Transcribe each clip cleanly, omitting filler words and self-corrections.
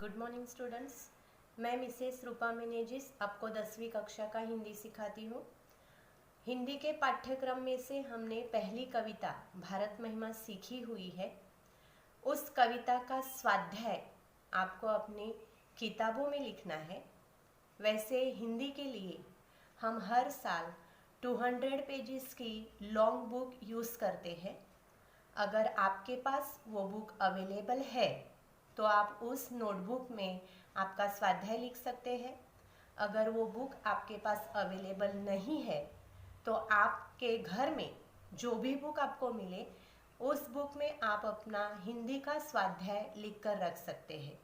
Good morning students. मैं Mrs रूपा मेनेजिस आपको 10वीं कक्षा का हिंदी सिखाती हूँ। हिंदी के पाठ्यक्रम में से हमने पहली कविता भारत महिमा सीखी हुई है। उस कविता का स्वाध्याय आपको अपनी किताबों में लिखना है। वैसे हिंदी के लिए हम हर साल 200 पेजेस की लॉन्ग बुक यूज़ करते हैं। अगर आपके पास वो बुक अवेलेबल है तो आप उस नोटबुक में आपका स्वाध्याय लिख सकते हैं। अगर वो बुक आपके पास अवेलेबल नहीं है तो आपके घर में जो भी बुक आपको मिले उस बुक में आप अपना हिंदी का स्वाध्याय लिख कर रख सकते हैं।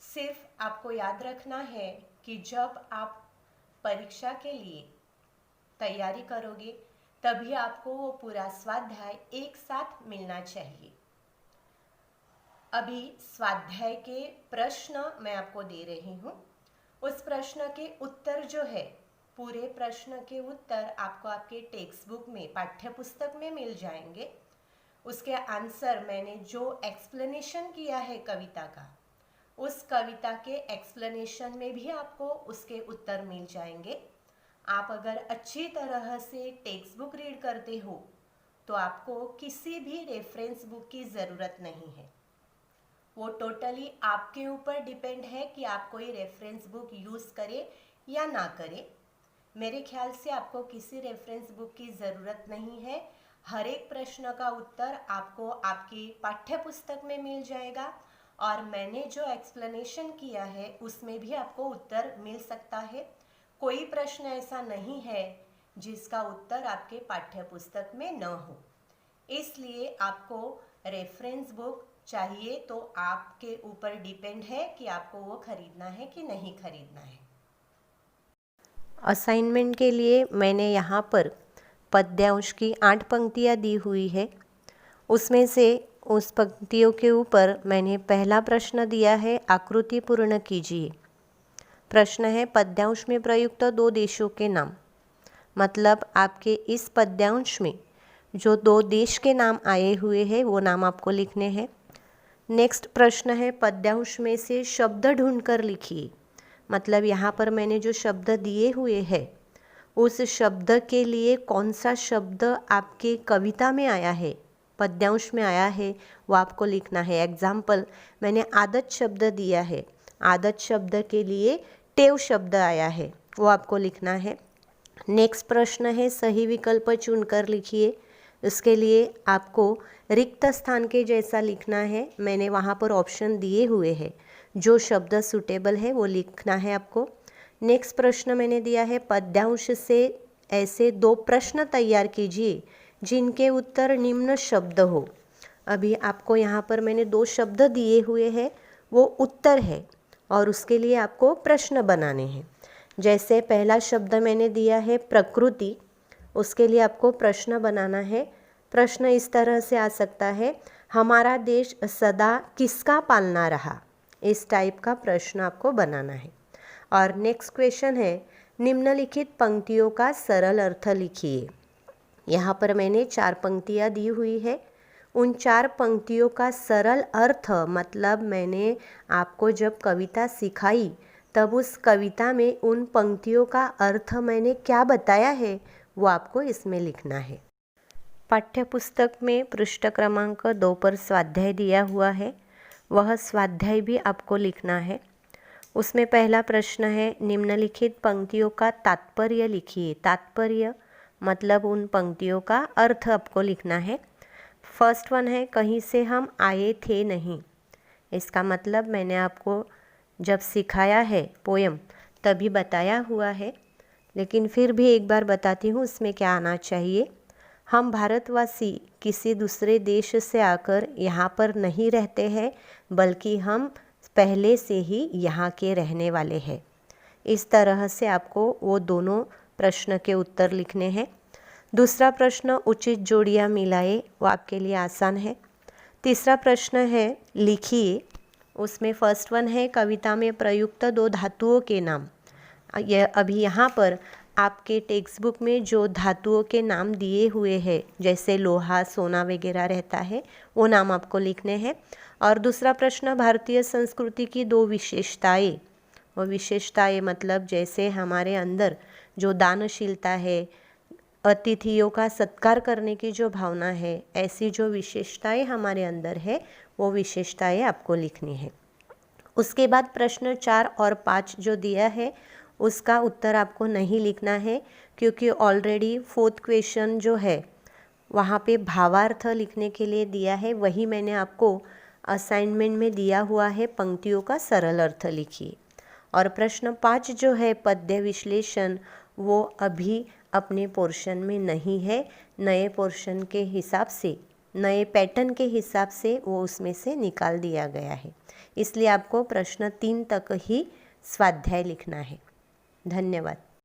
सिर्फ आपको याद रखना है कि जब आप परीक्षा के लिए तैयारी करोगे तभी आपको वो पूरा स्वाध्याय एक साथ मिलना चाहिए। अभी स्वाध्याय के प्रश्न मैं आपको दे रही हूँ। उस प्रश्न के उत्तर जो है, पूरे प्रश्न के उत्तर आपको आपके टेक्स्ट बुक में पाठ्य पुस्तक में मिल जाएंगे। उसके आंसर मैंने जो एक्सप्लेनेशन किया है कविता का, उस कविता के एक्सप्लेनेशन में भी आपको उसके उत्तर मिल जाएंगे। आप अगर अच्छी तरह से टेक्स्ट बुक रीड करते हो तो आपको किसी भी रेफरेंस बुक की ज़रूरत नहीं है। वो टोटली आपके ऊपर डिपेंड है कि आप कोई रेफरेंस बुक यूज़ करें या ना करें। मेरे ख्याल से आपको किसी रेफरेंस बुक की ज़रूरत नहीं है। हर एक प्रश्न का उत्तर आपको आपकी पाठ्य पुस्तक में मिल जाएगा और मैंने जो एक्सप्लेनेशन किया है उसमें भी आपको उत्तर मिल सकता है। कोई प्रश्न ऐसा नहीं है जिसका उत्तर आपके पाठ्य पुस्तक में न हो। इसलिए आपको रेफरेंस बुक चाहिए तो आपके ऊपर डिपेंड है कि आपको वो खरीदना है कि नहीं खरीदना है। असाइनमेंट के लिए मैंने यहाँ पर पद्यांश की 8 पंक्तियाँ दी हुई है। उसमें से उस पंक्तियों के ऊपर मैंने पहला प्रश्न दिया है, आकृति पूर्ण कीजिए। प्रश्न है, पद्यांश में प्रयुक्त 2 देशों के नाम। मतलब आपके इस पद्यांश में जो 2 देश के नाम आए हुए हैं वो नाम आपको लिखने हैं। नेक्स्ट प्रश्न है, पद्यांश में से शब्द ढूंढकर लिखिए। मतलब यहाँ पर मैंने जो शब्द दिए हुए हैं उस शब्द के लिए कौन सा शब्द आपके कविता में आया है, पद्यांश में आया है, वो आपको लिखना है। एग्जाम्पल मैंने आदत शब्द दिया है, आदत शब्द के लिए टेव शब्द आया है, वो आपको लिखना है। नेक्स्ट प्रश्न है, सही विकल्प चुनकर लिखिए। इसके लिए आपको रिक्त स्थान के जैसा लिखना है। मैंने वहाँ पर ऑप्शन दिए हुए हैं, जो शब्द सूटेबल है वो लिखना है आपको। नेक्स्ट प्रश्न मैंने दिया है, पद्यांश से ऐसे 2 प्रश्न तैयार कीजिए जिनके उत्तर निम्न शब्द हो। अभी आपको यहाँ पर मैंने 2 शब्द दिए हुए हैं, वो उत्तर है और उसके लिए आपको प्रश्न बनाने हैं। जैसे पहला शब्द मैंने दिया है प्रकृति, उसके लिए आपको प्रश्न बनाना है। प्रश्न इस तरह से आ सकता है, हमारा देश सदा किसका पालना रहा। इस टाइप का प्रश्न आपको बनाना है। और नेक्स्ट क्वेश्चन है, निम्नलिखित पंक्तियों का सरल अर्थ लिखिए। यहाँ पर मैंने 4 पंक्तियाँ दी हुई है। उन 4 पंक्तियों का सरल अर्थ मतलब मैंने आपको जब कविता सिखाई तब उस कविता में उन पंक्तियों का अर्थ मैंने क्या बताया है वो आपको इसमें लिखना है। पाठ्यपुस्तक में पृष्ठ क्रमांक 2 पर स्वाध्याय दिया हुआ है, वह स्वाध्याय भी आपको लिखना है। उसमें पहला प्रश्न है, निम्नलिखित पंक्तियों का तात्पर्य लिखिए। तात्पर्य मतलब उन पंक्तियों का अर्थ आपको लिखना है। फर्स्ट वन है, कहीं से हम आए थे नहीं। इसका मतलब मैंने आपको जब सिखाया है पोयम तभी बताया हुआ है, लेकिन फिर भी एक बार बताती हूँ उसमें क्या आना चाहिए। हम भारतवासी किसी दूसरे देश से आकर यहाँ पर नहीं रहते हैं, बल्कि हम पहले से ही यहाँ के रहने वाले हैं। इस तरह से आपको वो दोनों प्रश्न के उत्तर लिखने हैं। दूसरा प्रश्न, उचित जोड़ियाँ मिलाए, वो आपके लिए आसान है। तीसरा प्रश्न है, लिखिए। उसमें फर्स्ट वन है, कविता में प्रयुक्त 2 धातुओं के नाम। अभी यहाँ पर आपके टेक्स्ट बुक में जो धातुओं के नाम दिए हुए हैं, जैसे लोहा, सोना वगैरह रहता है, वो नाम आपको लिखने हैं। और दूसरा प्रश्न, भारतीय संस्कृति की 2 विशेषताएं। वो विशेषताएं मतलब जैसे हमारे अंदर जो दानशीलता है, अतिथियों का सत्कार करने की जो भावना है, ऐसी जो विशेषताएं हमारे अंदर है, वो विशेषताएं आपको लिखनी है। उसके बाद प्रश्न 4 और 5 जो दिया है उसका उत्तर आपको नहीं लिखना है, क्योंकि ऑलरेडी 4th क्वेश्चन जो है वहाँ पे भावार्थ लिखने के लिए दिया है। वही मैंने आपको असाइनमेंट में दिया हुआ है, पंक्तियों का सरल अर्थ लिखिए। और प्रश्न 5 जो है पद्य विश्लेषण, वो अभी अपने पोर्शन में नहीं है। नए पोर्शन के हिसाब से, नए पैटर्न के हिसाब से वो उसमें से निकाल दिया गया है। इसलिए आपको प्रश्न 3 तक ही स्वाध्याय लिखना है। धन्यवाद।